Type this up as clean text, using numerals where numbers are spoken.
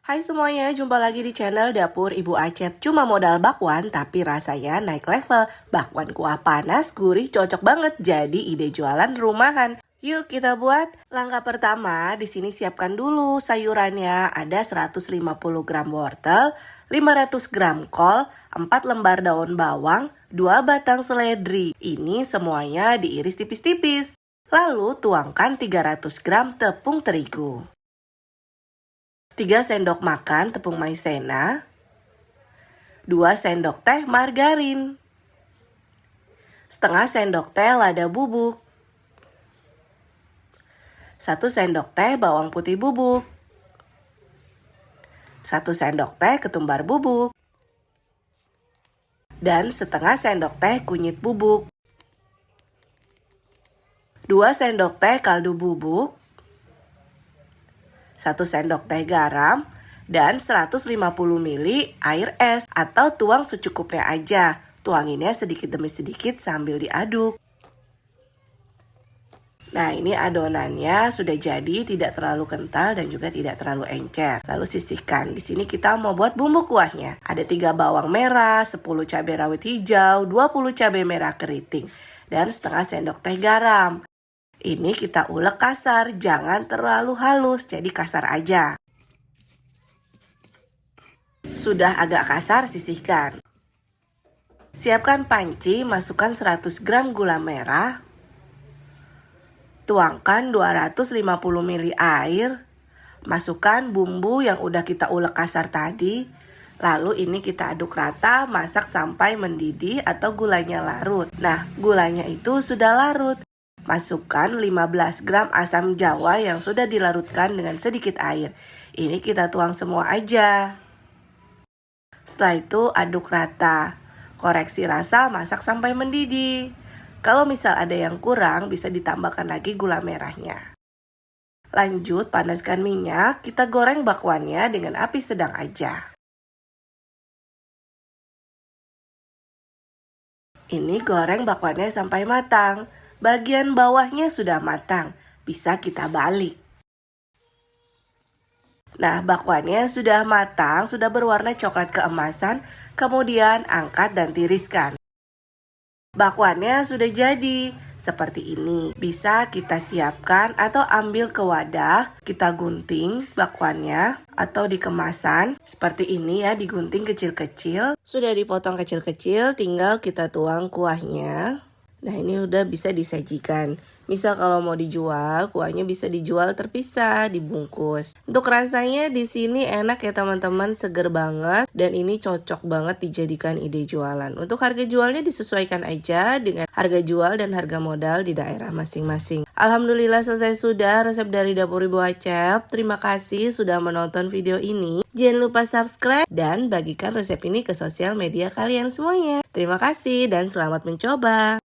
Hai semuanya, jumpa lagi di channel Dapur Ibu Acep. Cuma modal bakwan, tapi rasanya naik level. Bakwan kuah panas, gurih, cocok banget jadi ide jualan rumahan. Yuk kita buat. Langkah pertama, di sini siapkan dulu sayurannya. Ada 150 gram wortel, 500 gram kol, 4 lembar daun bawang, 2 batang seledri. Ini semuanya diiris tipis-tipis. Lalu tuangkan 300 gram tepung terigu. 3 sendok makan tepung maizena, 2 sendok teh margarin, setengah sendok teh lada bubuk, 1 sendok teh bawang putih bubuk, 1 sendok teh ketumbar bubuk, dan setengah sendok teh kunyit bubuk, 2 sendok teh kaldu bubuk, 1 sendok teh garam, dan 150 ml air es atau tuang secukupnya aja. Tuanginnya sedikit demi sedikit sambil diaduk. Nah, ini adonannya sudah jadi, tidak terlalu kental dan juga tidak terlalu encer. Lalu sisihkan. Di sini kita mau buat bumbu kuahnya. Ada 3 bawang merah, 10 cabai rawit hijau, 20 cabai merah keriting, dan setengah sendok teh garam. Ini kita ulek kasar, jangan terlalu halus, jadi kasar aja. Sudah agak kasar, sisihkan. Siapkan panci, masukkan 100 gram gula merah. Tuangkan 250 ml air. Masukkan bumbu yang udah kita ulek kasar tadi. Lalu ini kita aduk rata, masak sampai mendidih atau gulanya larut. Nah, gulanya itu sudah larut. Masukkan 15 gram asam jawa yang sudah dilarutkan dengan sedikit air. Ini kita tuang semua aja. Setelah itu aduk rata. Koreksi rasa, masak sampai mendidih. Kalau misal ada yang kurang, bisa ditambahkan lagi gula merahnya. Lanjut, panaskan minyak. Kita goreng bakwannya dengan api sedang aja. Ini goreng bakwannya sampai matang. Bagian bawahnya sudah matang, bisa kita balik. Nah, bakwannya sudah matang, sudah berwarna coklat keemasan, kemudian angkat dan tiriskan. Bakwannya sudah jadi, seperti ini. Bisa kita siapkan atau ambil ke wadah, kita gunting bakwannya atau di kemasan. Seperti ini ya, digunting kecil-kecil. Sudah dipotong kecil-kecil, tinggal kita tuang kuahnya. Nah, ini udah bisa disajikan. Misal kalau mau dijual, kuahnya bisa dijual terpisah, dibungkus. Untuk rasanya di sini enak ya teman-teman, seger banget dan ini cocok banget dijadikan ide jualan. Untuk harga jualnya disesuaikan aja dengan harga jual dan harga modal di daerah masing-masing. Alhamdulillah selesai sudah resep dari Dapur Ibu Acep. Terima kasih sudah menonton video ini. Jangan lupa subscribe dan bagikan resep ini ke sosial media kalian semuanya. Terima kasih dan selamat mencoba.